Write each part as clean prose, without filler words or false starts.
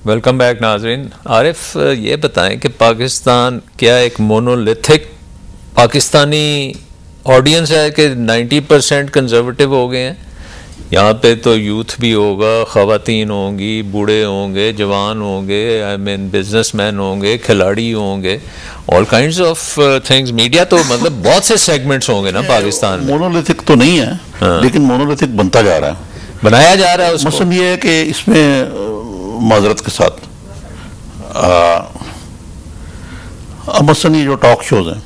Welcome back नाजरीन। आरिफ, ये बताएं कि पाकिस्तान क्या एक मोनोलिथिक पाकिस्तानी ऑडियंस है कि 90% कंजर्वेटिव हो गए हैं? यहाँ पे तो यूथ भी होगा, ख़वातीन होंगी, बूढ़े होंगे, जवान होंगे, आई मीन बिजनेसमैन होंगे, खिलाड़ी होंगे, all kinds of things. Media तो मतलब बहुत से सेगमेंट्स होंगे ना पाकिस्तान में। मोनोलिथिक तो नहीं है, हाँ। लेकिन मोनोलिथिक बनता जा रहा है, बनाया जा रहा है उसको। मसलन ये है कि इसमें माजरत के साथ मसलन ये जो टॉक शोज हैं,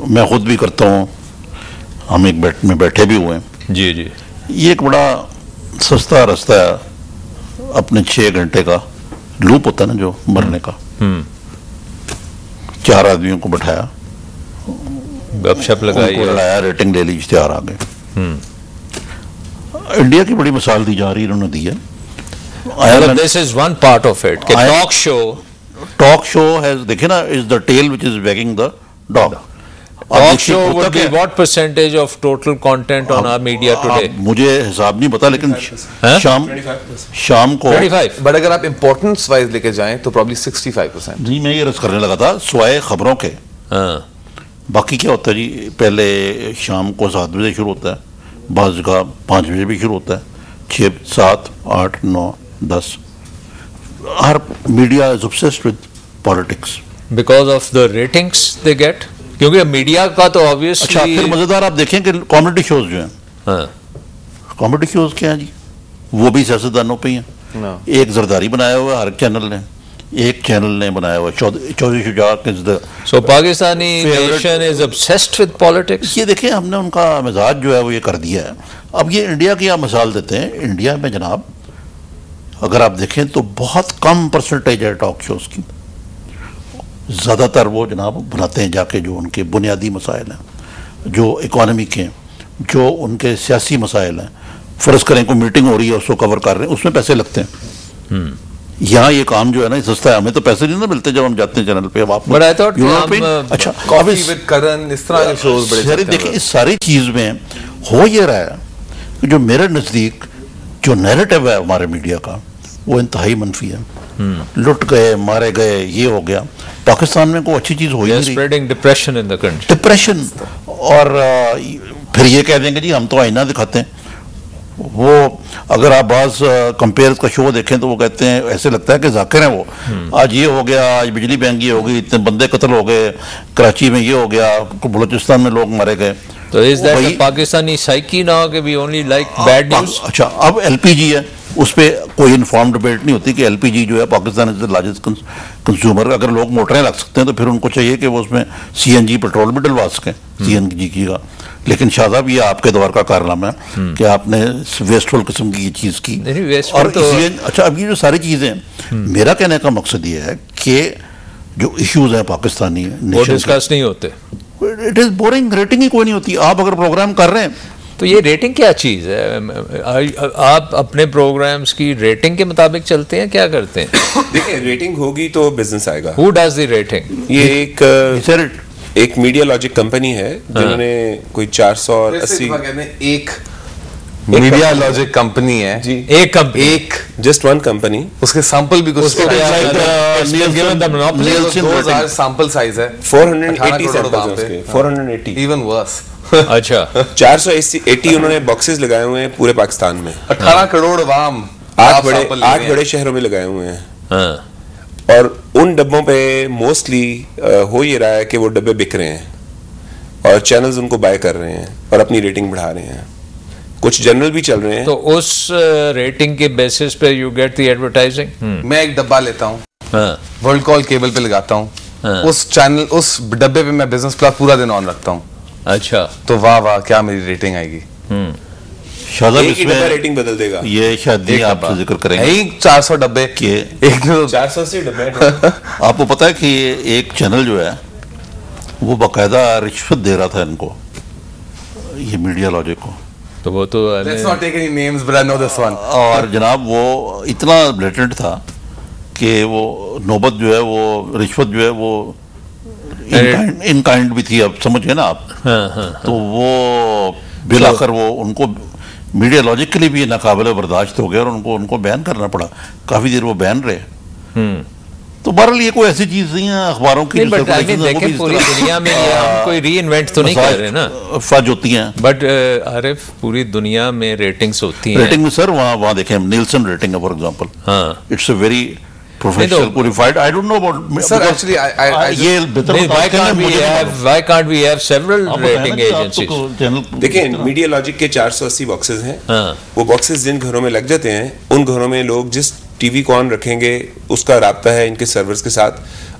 मैं खुद भी करता हूँ, हम एक में बैठे भी हुए हैं। जी जी। ये एक बड़ा सस्ता रास्ता है, अपने 6 घंटे का लूप होता है ना जो मरने का। 4 आदमियों को बैठाया, गपशप लगाई, लड़ाया, रेटिंग ले ली, इश्तेहार आ गए। इंडिया की बड़ी मिसाल दी जा रही है, इन्होंने दी है। This is one part of it. Talk show has, देखिए ना, is the tail which is wagging the dog. Talk show would be what percentage of total content on our media today? मुझे हिसाब नहीं पता, लेकिन शाम को 25। बट अगर आप इम्पोर्टेंस वाइज लेके जाएं तो probably 65%। जी, मैं ये रस करने लगा था स्वाए खबरों के। बाकी क्या होता है जी, पहले शाम को 7 बजे शुरू होता है, बाज़ जगह 5 बजे भी शुरू होता है, 6, 7, 8, 9, 10। हर media is obsessed with politics because of the ratings they get, क्योंकि मीडिया का तो ऑब्वियसली। अच्छा, फिर मजेदार आप देखें कि कॉमेडी शोज जो हैं, कॉमेडी शोज क्या हैं जी, वो भी सियासतदानों पे ही हैं। एक जरदारी बनाया हुआ है हर चैनल ने, एक चैनल ने बनाया हुआ Chaudhry Shujaat is the so Pakistani nation is obsessed with politics. ये देखिए, हमने उनका मिजाज जो है वो ये कर दिया है। अब ये इंडिया की आप मिसाल देते हैं, इंडिया में जनाब अगर आप देखें तो बहुत कम परसेंटेज है टॉक शोज की। ज़्यादातर वो जनाब बनाते हैं जाके जो उनके बुनियादी मसाइल हैं, जो इकॉनमी के, जो उनके सियासी मसाइल हैं। फ़र्ज़ करें कोई मीटिंग हो रही है, उसको कवर कर रहे हैं, उसमें पैसे लगते हैं। यहाँ ये काम जो है ना सस्ता है, हमें तो पैसे नहीं ना मिलते जब हम जाते हैं चैनल पे। अब आप अच्छा, कॉफी विद करण, इस तरह के शोज बड़े। देखिए, इस सारी चीज़ में हो ये रहा है कि जो मेरे नज़दीक जो नैरेटिव है हमारे मीडिया का, वो इंतहाई मनफी है। लुट गए, मारे गए, ये हो गया। पाकिस्तान में कोई अच्छी चीज़ हो ही नहीं। Spreading depression in the country, depression. और फिर ये कह देंगे जी हम तो आईना दिखाते हैं। वो अगर आप बाज़ कंपेयर का शो देखें तो वो कहते हैं, ऐसे लगता है कि जाकिर हैं वो। आज ये हो गया, आज बिजली महंगी हो गई, इतने बंदे कत्ल हो गए, कराची में ये हो गया, बलूचिस्तान में लोग मारे गए। तो is that Pakistani psyche now कि we only like bad news? अच्छा, अब एलपीजी है, उस पर कोई इन्फॉर्म डिबेट नहीं होती कि एलपीजी जो है Pakistan is the largest consumer. अगर लोग मोटरें लग सकते हैं तो फिर उनको चाहिए कि वो उसमें सीएनजी पेट्रोल भी डलवा सकें, सीएनजी की का। लेकिन शाहजाब, ये आपके दौर का कारनामा है कि आपने वेस्टफुल किस्म की ये चीज़ की। और तो अच्छा, अब ये जो सारी चीज़ें, मेरा कहने का मकसद ये है कि जो इश्यूज हैं पाकिस्तानी वो डिस्कस नहीं होते। इट इज़ बोरिंग, रेटिंग ही कोई नहीं होती। आप अगर प्रोग्राम कर रहे हैं तो ये रेटिंग क्या चीज़ है? आप अपने प्रोग्राम्स की रेटिंग के मुताबिक चलते हैं, क्या करते हैं? देखिए, रेटिंग होगी तो बिजनेस आएगा। Who does the rating? ये एक मीडिया लॉजिक कंपनी है जिन्होंने कोई 480 एक मीडिया लॉजिक कंपनी है जी, एक जस्ट वन कंपनी। उसके सैंपल भी कुछ सैंपल साइज है 480 सैंपल्स उसके, 480 इवन वर्स। अच्छा, 480 उन्होंने बॉक्सेस लगाए हुए हैं पूरे पाकिस्तान में। 18 करोड़ वाम 8 बड़े शहरों में लगाए हुए हैं। और उन डब्बों पे मोस्टली हो ये रहा है कि वो डब्बे बिक रहे हैं और चैनल्स उनको बाय कर रहे हैं और अपनी रेटिंग बढ़ा रहे हैं। कुछ जनरल भी चल रहे हैं। तो उस रेटिंग के बेसिस पे यू गेट द एडवर्टाइजिंग। मैं एक डब्बा लेता हूँ, वर्ल्ड कॉल केबल पे लगाता हूँ, उस चैनल, उस डब्बे पे मैं बिजनेस प्लस पूरा दिन ऑन रखता हूँ। अच्छा, तो वाह वाह क्या मेरी रेटिंग आएगी। शायद एक डब्बा रेटिंग बदल देगा। ये शायद आप जिक्र करेंगे 400 डब्बे के, एक 480 डब्बे। आपको पता है कि एक चैनल जो है वो बाकायदा रिश्वत दे रहा था इनको, ये मीडिया लॉजिक को। तो वो तो Let's not take any names, but I know this one. और जनाब वो इतना ब्लेटेंट था कि वो नौबत जो है, वो रिश्वत जो है वो इन काइंड भी थी। अब समझ गए ना आप? तो वो बिल आखिर वो उनको मीडियालॉजिकली भी नाकाबिल बर्दाश्त हो गया और उनको बैन करना पड़ा, काफी देर वो बैन रहे। तो बहरहाल ये कोई ऐसी चीज नहीं है अखबारों की देखें पूरी दुनिया में ये हम कोई री इन्वेंट तो नहीं कर रहे ना, फज होती हैं। बट आरिफ पूरी दुनिया में रेटिंग्स होती हैं। रेटिंग में सर वहाँ देखें नील्सन रेटिंग है फॉर एग्जांपल, हाँ it's a very professional qualified. I don't know about sir actually ये why can't we have several rating agencies. देखिए मीडियालॉजिक के 480 बॉक्सेस हैं, वो बॉक्सेस जिन घरों में लग जाते हैं उन घरों में लोग जिस टीवी को ऑन रखेंगे उसका राब्ता है इनके सर्वर्स के साथ,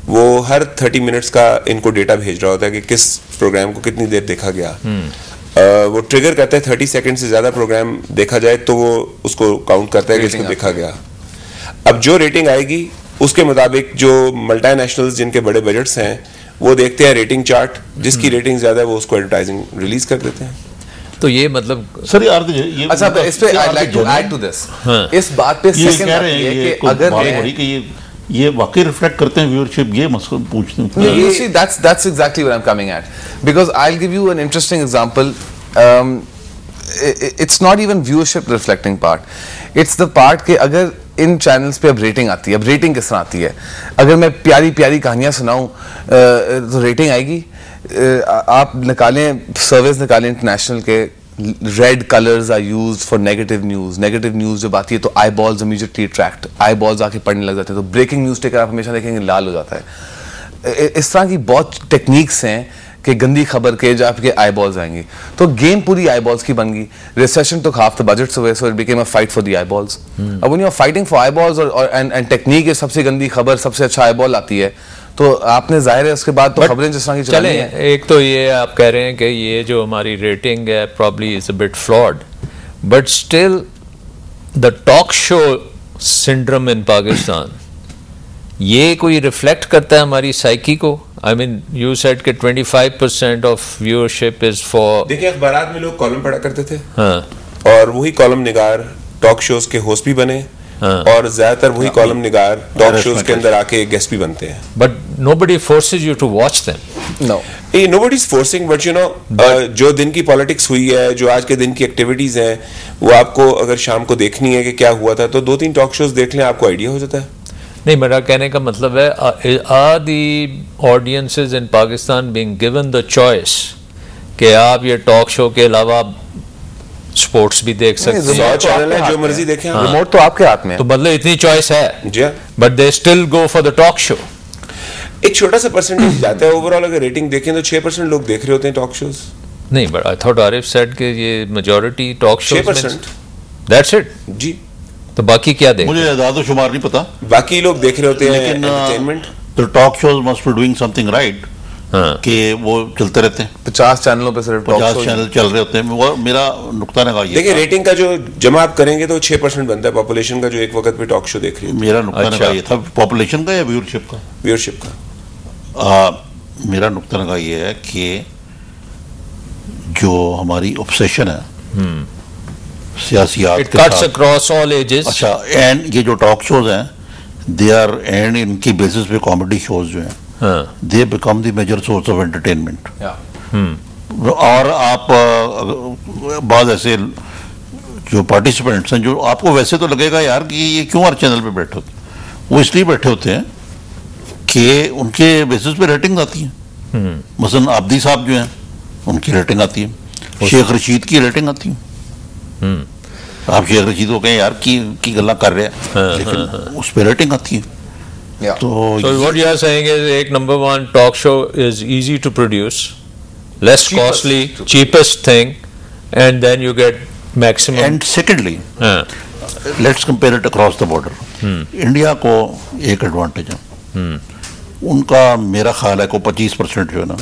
वो हर 30 मिनट्स का इनको डेटा भेज रहा होता है कि किस प्रोग्राम को कितनी देर देखा गया। वो ट्रिगर करता है 30 सेकंड से ज्यादा प्रोग्राम देखा जाए तो वो उसको काउंट करता है कि इसको देखा गया। अब जो रेटिंग आएगी उसके मुताबिक जो मल्टीनेशनल्स जिनके बड़े बजट्स हैं वो देखते हैं रेटिंग चार्ट, जिसकी रेटिंग ज्यादा है वो उसको एडवर्टाइजिंग रिलीज कर देते हैं। तो ये मतलब सर यार अच्छा इस पे I like to add to this, इस बात पे सेकंड आती है कि अगर ये वाकई रिफ्लेक्ट करते हैं व्यूअरशिप, ये मसला पूछते हैं। You see, that's exactly what I'm coming at, because I'll give you an interesting example. It's not even viewership reflecting part. It's the part कि अगर इन चैनल्स पे अब रेटिंग आती है, अब रेटिंग किस तरह आती है, अगर मैं प्यारी प्यारी कहानियां सुनाऊं तो रेटिंग आएगी। आप निकालें सर्विस निकालें इंटरनेशनल के, red colours are used for negative news. Negative news जब आती है तो eye balls immediately attract, eye balls आके पढ़ने लग जाते हैं। तो ब्रेकिंग न्यूज टेकर आप हमेशा देखेंगे लाल हो जाता है। इस तरह की बहुत टेक्निक्स हैं कि गंदी खबर के जब आपके आई बॉल्स आएंगी तो गेम पूरी आई बॉल्स की बन गई। Recession took half the budget away, so it became a fight for the eyeballs. अब when you are fighting for eyeballs and technique है सबसे गंदी खबर सबसे अच्छा eyeball आती है, तो आपने जाहिर है उसके बाद तो खबरें जिस तरह की चलनी है। एक तो ये आप कह रहे हैं कि ये जो हमारी रेटिंग है probably is a bit flawed, but still the talk show syndrome in Pakistan ये कोई रिफ्लेक्ट करता है हमारी साइकी को? आई मीन यू सेड कि 25% ऑफ व्यूअरशिप इज फॉर। देखिए अखबारात में लोग कॉलम पढ़ा करते थे, हाँ, और वही कॉलम निगार टॉक शोज के होस्ट भी बने, हाँ, और ज्यादातर वही कॉलम निगार टॉक शोज के अंदर आके गेस्ट भी बनते हैं। But nobody forces you to watch them. No, nobody is forcing, but you know जो दिन की पॉलिटिक्स हुई है, जो आज के दिन की एक्टिविटीज हैं, वो आपको अगर शाम को देखनी है कि क्या हुआ था तो 2-3 टॉक शोज देख लें, आपको आइडिया हो जाता है। नहीं, मेरा कहने का मतलब है are the audiences in Pakistan being given the choice कि आप ये टॉक शो के अलावा स्पोर्ट्स भी देख सकते हैं, 100 चैनल है, जो मर्जी देखें, रिमोट तो आपके हाथ में, तो मतलब इतनी चॉइस है जी, but they still go for the talk show. एक छोटा सा परसेंटेज जाता है ओवरऑल। अगर रेटिंग देखें तो 6% लोग देख रहे होते हैं टॉक शोज। नहीं, but I thought Arif said कि ये majority talk shows 6%, that's it जी। तो बाकी क्या देख? मुझे आदाद शुमार नहीं पता, बाकी लोग देख रहे होते हैं एंटरटेनमेंट। तो talk shows must be doing something right, कि वो चलते रहते हैं। 50 चैनलों पे सिर्फ 50 चैनल चल रहे होते हैं। वो मेरा नुक्ता नज़र ये, देखिए रेटिंग का जो जमा आप करेंगे तो 6% बनता है पॉपुलेशन का जो एक वक्त पे टॉक शो देख रही है। मेरा नुक्ता नज़र ये था, पॉपुलेशन का या व्यूअरशिप का? व्यूअरशिप का। मेरा नुक्ता नज़र ये है कि जो हमारी ऑब्सेशन है सियासियात It cuts across all ages. अच्छा, एंड ये जो टॉक शोज हैं दे आर, एंड इनकी बेसिस पे कॉमेडी शोज जो हैं they become the major source of entertainment. और आप बाद ऐसे जो पार्टिसिपेंट्स हैं जो आपको वैसे तो लगेगा यार कि ये क्यों हर चैनल पे बैठे होते हैं, वो इसलिए बैठे होते हैं कि उनके बेसिस पे रेटिंग आती है। मसलन आब्दी साहब जो हैं उनकी रेटिंग आती है, शेख रशीद की रेटिंग आती है। आप शेख रशीद को कहें यार की गल्ला कर रहे हैं, लेकिन उस पर रेटिंग आती है। तो what you are saying is एक number 1 talk show is easy to produce, less costly, cheapest thing, and then you get maximum. And secondly, let's compare it across the border. India को एक advantage है, उनका मेरा ख्याल है को 25% जो है ना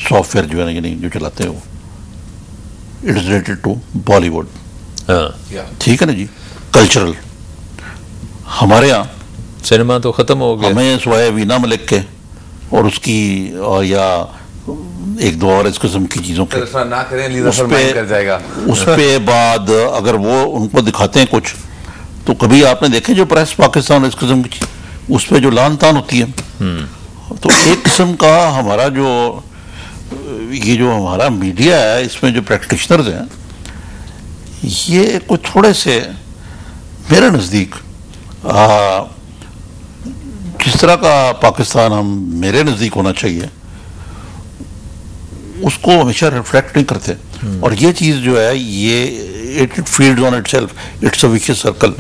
सॉफ्टवेयर जो है ना, यानी जो चलाते हैं वो it is related to Bollywood. ठीक है ना जी, कल्चरल। हमारे यहाँ सिनेमा तो खत्म हो गया, हमें सिवाय वीना मलिक के और उसकी और या 1-2 और इस किस्म की चीज़ों के ना करें, उस पे बाद अगर वो उनको दिखाते हैं कुछ, तो कभी आपने देखे जो प्रेस पाकिस्तान इस किस्म की उस पर जो लान तान होती है, तो एक किस्म का हमारा जो ये जो हमारा मीडिया है इसमें जो प्रैक्टिशनर्स हैं ये कुछ थोड़े से मेरे नज़दीक जिस तरह का पाकिस्तान हम मेरे नज़दीक होना चाहिए उसको हमेशा रिफ्लेक्ट नहीं करते। और ये चीज़ जो है ये it field on itself, it's a vicious circle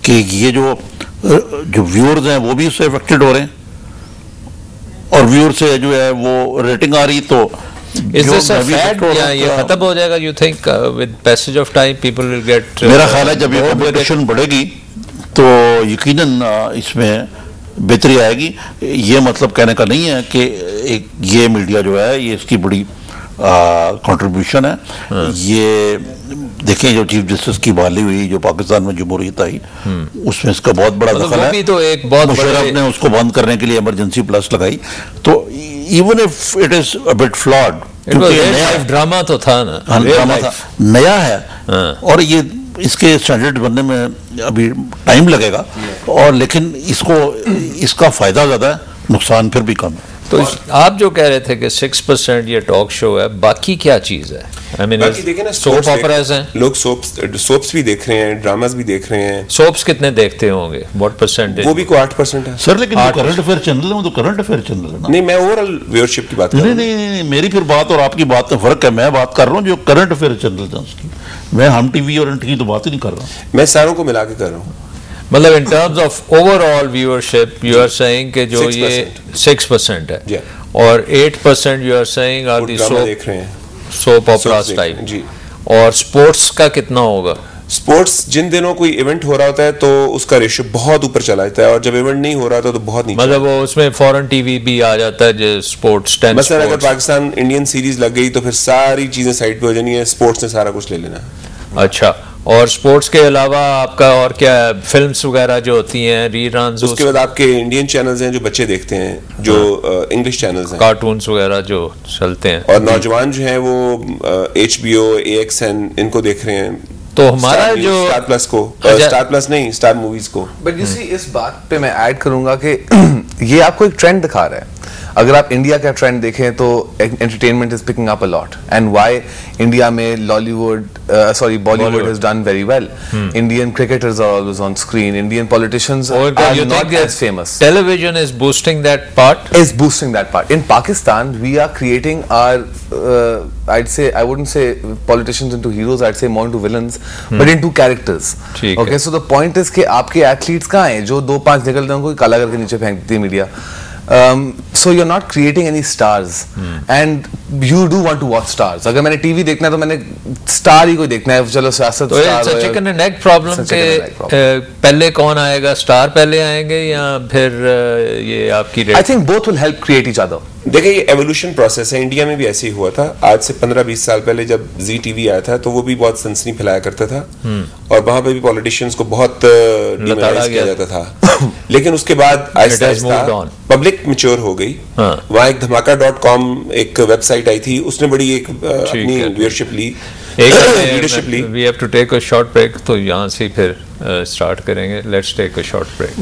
कि ये जो व्यूअर्स हैं वो भी उससे अफेक्टेड हो रहे हैं और व्यूअर से जो है वो रेटिंग आ रही। तो Is this a fad या ये खत्म हो जाएगा? You think with passage of time people will get मेरा ख्याल है जब ये कंपटीशन बढ़ेगी तो यकीनन इसमें बेहतरी आएगी। ये मतलब कहने का नहीं है कि एक ये मीडिया जो है ये इसकी बड़ी कंट्रीब्यूशन है। ये देखें जो चीफ जस्टिस की बहाली हुई, जो पाकिस्तान में जमहूरियत आई, उसमें इसका बहुत बड़ा दखल है। भी तो एक बहुत मुशर्रफ ने उसको बंद करने के लिए इमरजेंसी प्लस लगाई। तो even if it is a bit flawed, क्योंकि नया ड्रामा तो था ना, ड्रामा था, नया है और ये इसके स्टैंडर्ड बनने में अभी टाइम लगेगा और लेकिन इसका फायदा ज्यादा है, नुकसान फिर भी कम है। तो आप जो कह रहे थे कि 6% ये टॉक शो है, बाकी क्या चीज है? I mean, बाकी देखें ना, सोप ऑपरास हैं, लोग सोप्स भी देख रहे हैं, ड्रामास भी देख रहे हैं। सोप्स कितने देखते होंगे? What percentage? वो भी को 8% है सर, लेकिन जो करंट अफेयर चैनल है वो तो करंट अफेयर चैनल है ना। नहीं, मैं ओवरऑल व्यूअरशिप की बात कर रहा हूं। नहीं, मेरी फिर बात और आपकी बात में फर्क है। मैं बात कर रहा हूँ जो करंट अफेयर चैनल है उसकी, मैं हम टीवी और एनटी की तो बात ही नहीं कर रहा। मैं सारों को मिला के कर रहा हूँ। मतलब in terms of overall viewership you are saying कि जो ये 6% है और 8% you are saying are the देख रहे हैं, सोप ऑपरास टाइप जी। और स्पोर्ट्स का कितना होगा? स्पोर्ट्स जिन दिनों कोई इवेंट हो रहा होता है तो उसका रेशियो बहुत ऊपर चला जाता है और जब इवेंट नहीं हो रहा था तो बहुत नीचे। मतलब वो उसमें फॉरेन टीवी भी आ जाता है जो स्पोर्ट्स, मतलब अगर पाकिस्तान इंडियन सीरीज लग गई तो फिर सारी चीजें साइड पे हो जानी है, स्पोर्ट्स ने सारा कुछ ले लेना। अच्छा, और स्पोर्ट्स के अलावा आपका और क्या, फिल्म्स वगैरह जो होती हैं, रीरन्स? उसके बाद आपके इंडियन चैनल्स हैं जो बच्चे देखते हैं, जो इंग्लिश चैनल्स हैं, कार्टून्स वगैरह जो चलते हैं, और नौजवान जो हैं वो HBO, AXN इनको देख रहे हैं। तो हमारा जो स्टार प्लस को, स्टार प्लस नहीं, स्टार मूवीज को। बट यू सी, इस बात पे मैं ऐड करूंगा कि ये आपको एक ट्रेंड दिखा रहा है। अगर आप इंडिया का ट्रेंड देखें तो entertainment is picking up a lot, and why India में Bollywood has done very well. Indian cricketers are always on screen, Indian politicians are not as famous. Television is boosting that part. In Pakistan, we are creating our I wouldn't say politicians into heroes, I'd say more into villains, but into characters. Okay, so the point is कि आपके athletes कहाँ हैं जो 2-5 निकलते हैं उनको काला करके नीचे फेंक देती है media. So you're not creating any stars, and you do want to watch stars. अगर मैंने टीवी देखना है तो मैंने स्टार ही कोई देखना है, चलो सियासत तो स्टार है। चिकन एंड एग प्रॉब्लम के पहले कौन आएगा, स्टार पहले आएंगे या फिर ये आपकी? I think both will help create each other. देखिए, ये एवोल्यूशन प्रोसेस है। इंडिया में भी ऐसे ही हुआ था। आज से 15-20 साल पहले जब जी टीवी आया था तो वो भी बहुत सनसनी फैलाया करता था और वहां पे भी पॉलिटिशियंस को बहुत डिमोनाइज किया जाता था। लेकिन उसके बाद आहिस्ता आहिस्ता पब्लिक मैच्योर हो गई। वहां एक धमाका.com एक वेबसाइट आई थी, उसने बड़ी एक अपनी लीडरशिप ली। We have to take a short break, तो यहाँ से फिर स्टार्ट करेंगे। Let's take a short break.